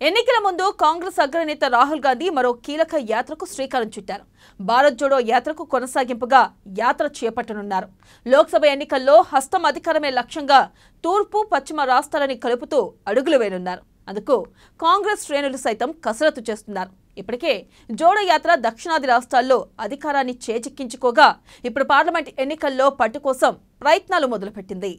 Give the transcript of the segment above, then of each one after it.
ఎన్నికల ముందు కాంగ్రెస్ అగ్రనేత రాహుల్ గాంధీ మరో కీలక యాత్రకు శ్రీకారం చుట్టారు. భారత్ జోడో యాత్రకు కొనసాగింపుగా యాత్ర చేపట్టనున్నారు. లోక్సభ ఎన్నికల్లో హస్తం అధికారమే లక్ష్యంగా తూర్పు పశ్చిమ రాష్ట్రాలని కలుపుతూ అడుగులు వేయనున్నారు. అందుకు కాంగ్రెస్ శ్రేణులు సైతం కసరత్తు చేస్తున్నారు. ఇప్పటికే జోడో యాత్ర దక్షిణాది రాష్ట్రాల్లో అధికారాన్ని చేజిక్కించుకోగా ఇప్పుడు పార్లమెంట్ ఎన్నికల్లో పట్టు కోసం ప్రయత్నాలు మొదలుపెట్టింది.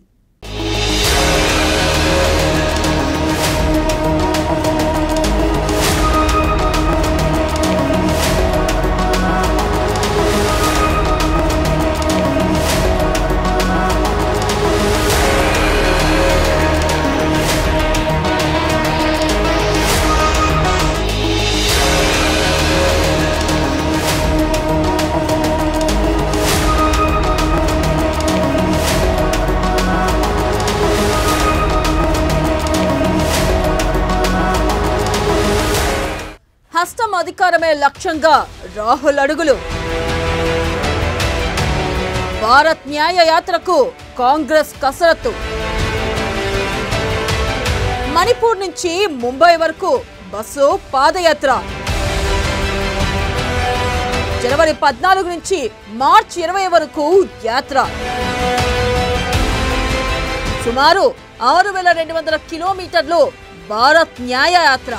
హస్తం అధికారమే లక్ష్యంగా రాహుల్ అడుగులు. భారత్ న్యాయ యాత్రకు కాంగ్రెస్ కసరత్తు. మణిపూర్ నుంచి ముంబై వరకు బస్సు పాదయాత్ర. జనవరి 14 నుంచి మార్చి 20 వరకు యాత్ర. సుమారు 6200 కిలోమీటర్లు భారత్ న్యాయ యాత్ర.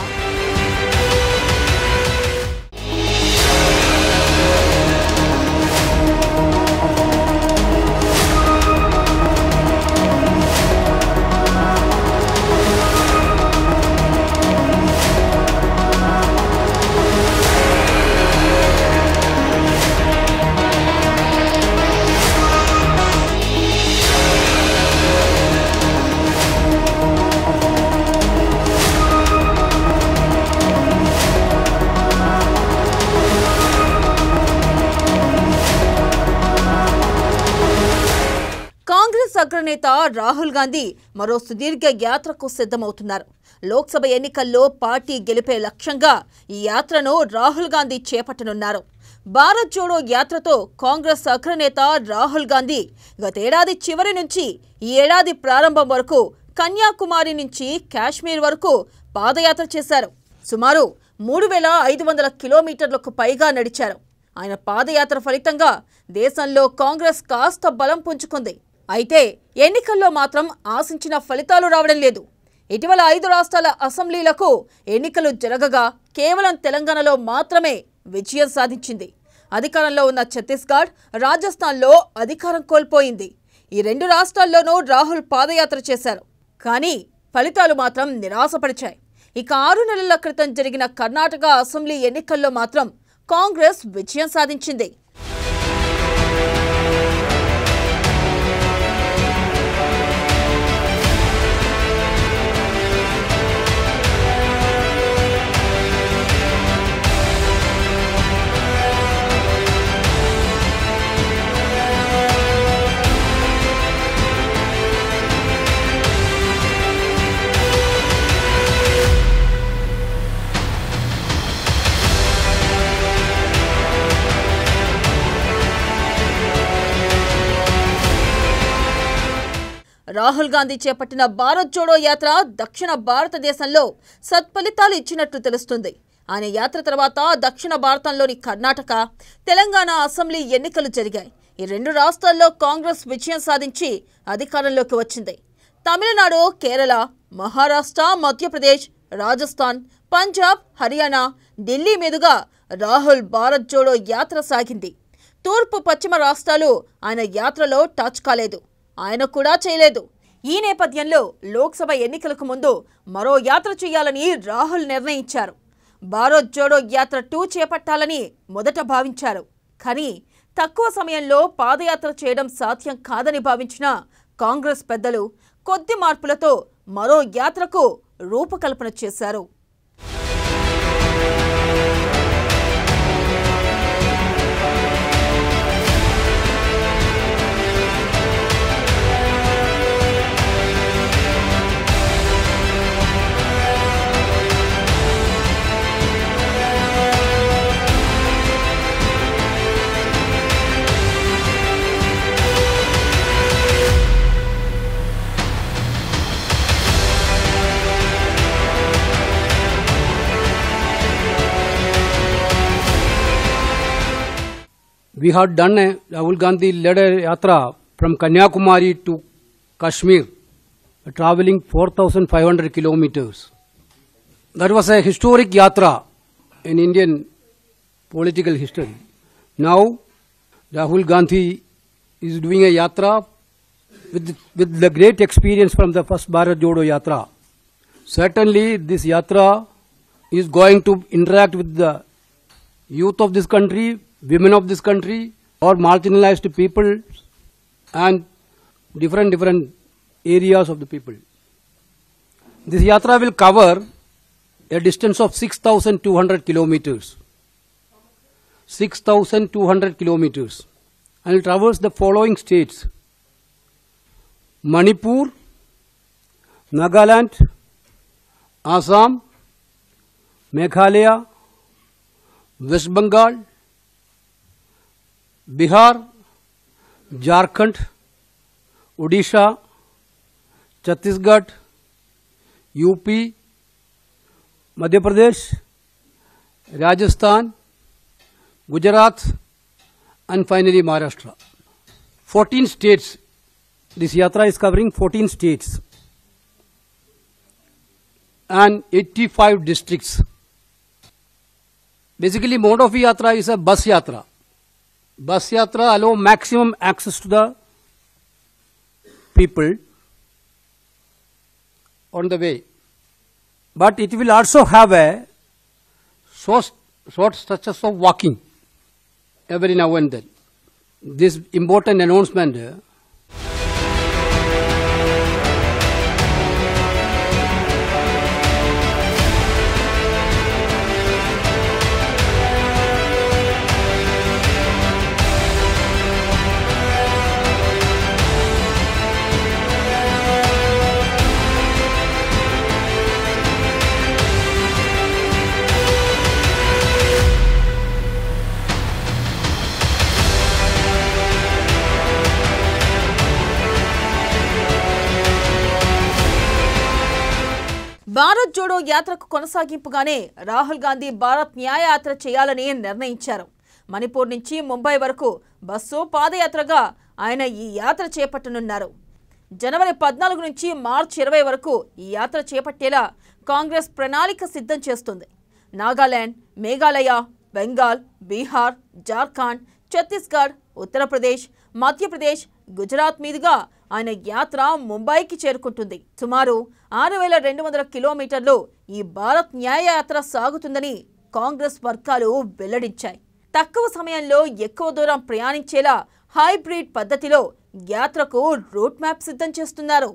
కాంగ్రెస్ అగ్రనేత రాహుల్ గాంధీ మరో సుదీర్ఘ యాత్రకు సిద్ధమవుతున్నారు. లోక్సభ ఎన్నికల్లో పార్టీ గెలిపే లక్ష్యంగా ఈ యాత్రను రాహుల్ గాంధీ చేపట్టనున్నారు. భారత్ జోడో యాత్రతో కాంగ్రెస్ అగ్రనేత రాహుల్ గాంధీ గతేడాది చివరి నుంచి ఈ ఏడాది ప్రారంభం వరకు కన్యాకుమారి నుంచి కాశ్మీర్ వరకు పాదయాత్ర చేశారు. సుమారు 3500 కిలోమీటర్లకు పైగా నడిచారు. ఆయన పాదయాత్ర ఫలితంగా దేశంలో కాంగ్రెస్ కాస్త బలం పుంజుకుంది. అయితే ఎన్నికల్లో మాత్రం ఆశించిన ఫలితాలు రావడం లేదు. ఇటీవల 5 రాష్ట్రాల అసెంబ్లీలకు ఎన్నికలు జరగగా కేవలం తెలంగాణలో మాత్రమే విజయం సాధించింది. అధికారంలో ఉన్న ఛత్తీస్గఢ్, రాజస్థాన్లో అధికారం కోల్పోయింది. ఈ 2 రాష్ట్రాల్లోనూ రాహుల్ పాదయాత్ర చేశారు. కానీ ఫలితాలు మాత్రం నిరాశపరిచాయి. ఇక 6 నెలల క్రితం జరిగిన కర్ణాటక అసెంబ్లీ ఎన్నికల్లో మాత్రం కాంగ్రెస్ విజయం సాధించింది. రాహుల్ గాంధీ చేపట్టిన భారత్ జోడో యాత్ర దక్షిణ భారతదేశంలో సత్ఫలితాలు ఇచ్చినట్లు తెలుస్తుంది. ఆయన యాత్ర తర్వాత దక్షిణ భారతంలోని కర్ణాటక, తెలంగాణ అసెంబ్లీ ఎన్నికలు జరిగాయి. ఈ 2 రాష్ట్రాల్లో కాంగ్రెస్ విజయం సాధించి అధికారంలోకి వచ్చింది. తమిళనాడు, కేరళ, మహారాష్ట్ర, మధ్యప్రదేశ్, రాజస్థాన్, పంజాబ్, హర్యానా, ఢిల్లీ మీదుగా రాహుల్ భారత్ జోడో యాత్ర సాగింది. తూర్పు పశ్చిమ రాష్ట్రాలు ఆయన యాత్రలో టచ్ కాలేదు. ఆయన కూడా చేయలేదు. ఈ నేపథ్యంలో లోక్సభ ఎన్నికలకు ముందు మరో యాత్ర చేయాలని రాహుల్ నిర్ణయించారు. భారత్ జోడో యాత్ర 2 చేపట్టాలని మొదట భావించారు. కానీ తక్కువ సమయంలో పాదయాత్ర చేయడం సాధ్యం కాదని భావించిన కాంగ్రెస్ పెద్దలు కొద్ది మార్పులతో మరో యాత్రకు రూపకల్పన చేశారు. We had done Rahul Gandhi led a yatra from Kanyakumari to Kashmir, traveling 4,500 kilometers. That was a historic yatra in Indian political history. Now, Rahul Gandhi is doing a yatra with the great experience from the first Bharat Jodo Yatra. Certainly, this yatra is going to interact with the youth of this country, women of this country, or marginalized people, and different areas of the people. This yatra will cover a distance of 6,200 kilometers. 6,200 kilometers. And it travels the following states: Manipur, Nagaland, Assam, Meghalaya, West Bengal, Bihar, Jharkhand, Odisha, Chhattisgarh, UP, Madhya Pradesh, Rajasthan, Gujarat, and finally Maharashtra. 14 states. This yatra is covering 14 states and 85 districts. Basically, mode of yatra is a bus yatra. Bus yatra allows maximum access to the people on the way. But it will also have a short stretches of walking every now and then. This important announcement Bharat Jodo యాత్రకు కొనసాగింపుగానే రాహుల్ గాంధీ భారత్ న్యాయ యాత్ర చేయాలని నిర్ణయించారు. మణిపూర్ నుంచి ముంబై వరకు bus పాదయాత్రగా ఆయన ఈ యాత్ర చేపట్టనున్నారు. జనవరి 14 నుంచి మార్చి 20 వరకు ఈ యాత్ర చేపట్టేలా కాంగ్రెస్ ప్రణాళిక సిద్ధం చేస్తుంది. నాగాలాండ్, మేఘాలయ, బెంగాల్, బీహార్, జార్ఖండ్, ఛత్తీస్గఢ్, ఉత్తరప్రదేశ్, మధ్యప్రదేశ్, గుజరాత్ మీదుగా ఆయన యాత్ర ముంబైకి చేరుకుంటుంది. సుమారు 6,200 కిలోమీటర్లు ఈ భారత్ న్యాయ యాత్ర సాగుతుందని కాంగ్రెస్ వర్గాలు వెల్లడించాయి. తక్కువ సమయంలో ఎక్కువ దూరం ప్రయాణించేలా హైబ్రిడ్ పద్ధతిలో యాత్రకు రూట్ మ్యాప్ సిద్ధం చేస్తున్నారు.